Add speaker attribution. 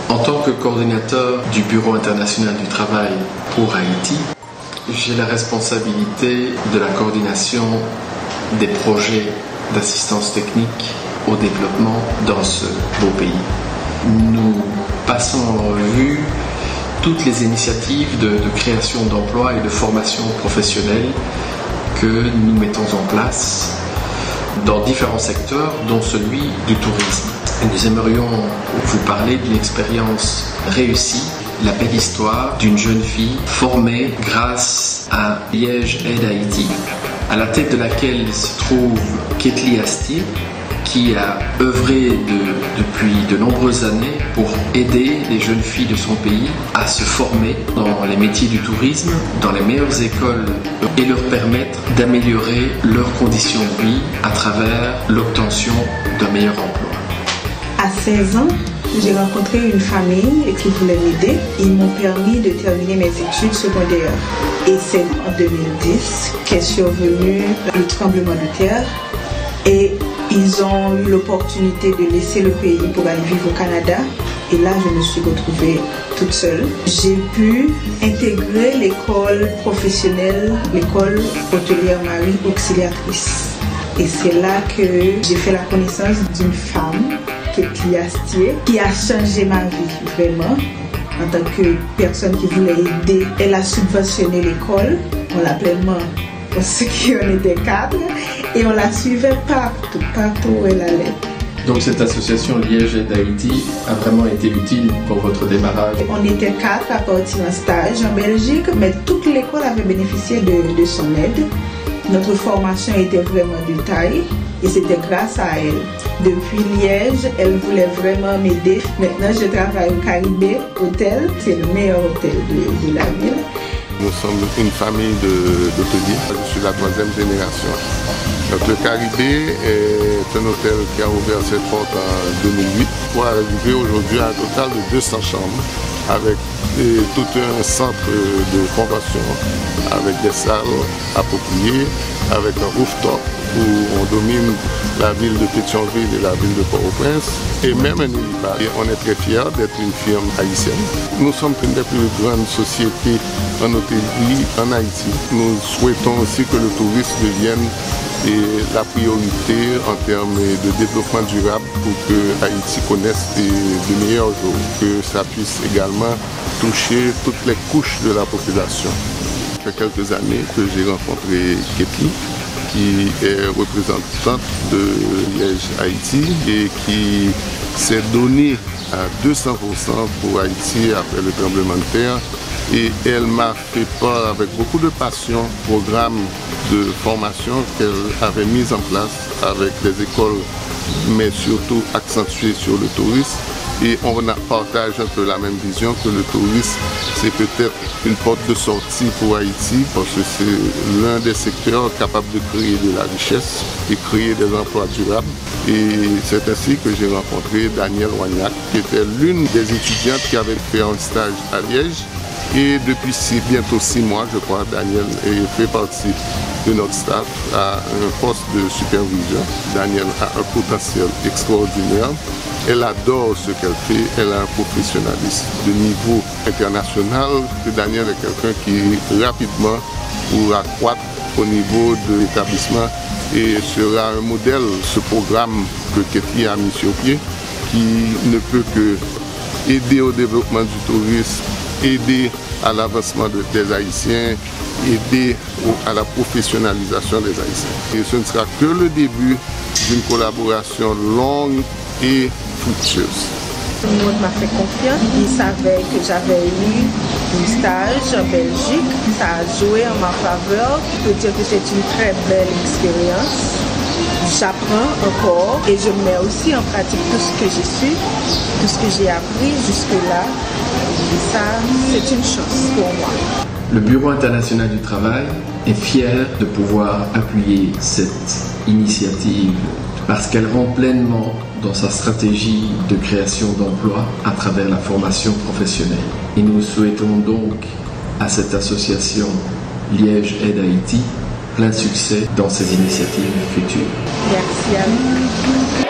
Speaker 1: En tant que coordinateur du Bureau international du travail pour Haïti, j'ai la responsabilité de la coordination des projets d'assistance technique au développement dans ce beau pays. Nous passons en revue toutes les initiatives de création d'emplois et de formation professionnelle que nous mettons en place dans différents secteurs, dont celui du tourisme. Et nous aimerions vous parler d'une expérience réussie, la belle histoire d'une jeune fille formée grâce à Liège Aide Haïti, à la tête de laquelle se trouve Ketli Astier, qui a œuvré depuis de nombreuses années pour aider les jeunes filles de son pays à se former dans les métiers du tourisme, dans les meilleures écoles et leur permettre d'améliorer leurs conditions de vie à travers l'obtention d'un meilleur emploi.
Speaker 2: À 16 ans, j'ai rencontré une famille qui voulait m'aider. Ils m'ont permis de terminer mes études secondaires. Et c'est en 2010 qu'est survenu le tremblement de terre. Et ils ont eu l'opportunité de laisser le pays pour aller vivre au Canada. Et là, je me suis retrouvée toute seule. J'ai pu intégrer l'école professionnelle, l'école hôtelière Marie Auxiliatrice. Et c'est là que j'ai fait la connaissance d'une femme, Ketli Astier, qui a changé ma vie vraiment. En tant que personne qui voulait aider, elle a subventionné l'école. On l'appelait maman parce qu'on était 4 et on la suivait partout où elle allait.
Speaker 1: Donc cette association Liège Aide Haïti a vraiment été utile pour votre démarrage.
Speaker 2: On était 4 à partir d'un stage en Belgique, mais toute l'école avait bénéficié de son aide. Notre formation était vraiment de taille et c'était grâce à elle. Depuis Liège, elle voulait vraiment m'aider. Maintenant, je travaille au Caribé Hôtel. C'est le meilleur hôtel de la ville.
Speaker 3: Nous sommes une famille d'hôteliers. Je suis la 3e génération. Donc, le Caribé est un hôtel qui a ouvert ses portes en 2008 pour arriver aujourd'hui à un total de 200 chambres avec tout un centre de convention avec des salles appropriées, avec un rooftop où on domine la ville de Pétionville et la ville de Port-au-Prince et même un hélipad. Et on est très fiers d'être une firme haïtienne. Nous sommes une des plus grandes sociétés en hôtellerie en Haïti. Nous souhaitons aussi que le tourisme devienne la priorité en termes de développement durable pour que Haïti connaisse de meilleurs jours, que ça puisse également toucher toutes les couches de la population. Ça fait quelques années que j'ai rencontré Ketli, qui est représentante de Liège Haïti et qui s'est donnée à 200% pour Haïti après le tremblement de terre. Et elle m'a fait part avec beaucoup de passion programme de formation qu'elle avait mis en place avec les écoles, mais surtout accentué sur le tourisme. Et on partage un peu la même vision que le tourisme, c'est peut-être une porte de sortie pour Haïti parce que c'est l'un des secteurs capables de créer de la richesse et créer des emplois durables. Et c'est ainsi que j'ai rencontré Danielle Wagnac, qui était l'une des étudiantes qui avait fait un stage à Liège. Et depuis bientôt 6 mois, je crois, Danielle fait partie de notre staff à un poste de supervision. Danielle a un potentiel extraordinaire. Elle adore ce qu'elle fait, elle a un professionnalisme de niveau international. Danielle est quelqu'un qui rapidement pourra croître au niveau de l'établissement et sera un modèle, ce programme que Ketli a mis sur pied, qui ne peut que aider au développement du tourisme, aider à l'avancement des Haïtiens, aider à la professionnalisation des Haïtiens. Et ce ne sera que le début d'une collaboration longue et fructueuse.
Speaker 2: Tout le monde m'a fait confiance. Il savait que j'avais eu un stage en Belgique. Ça a joué en ma faveur. Je peux dire que c'est une très belle expérience. J'apprends encore et je mets aussi en pratique tout ce que j'ai su, tout ce que j'ai appris jusque-là. Et ça, c'est une chance pour moi.
Speaker 1: Le Bureau international du travail est fier de pouvoir appuyer cette initiative parce qu'elle rentre pleinement dans sa stratégie de création d'emplois à travers la formation professionnelle. Et nous souhaitons donc à cette association Liège Aide Haïti plein succès dans ses initiatives futures.
Speaker 2: Merci à vous.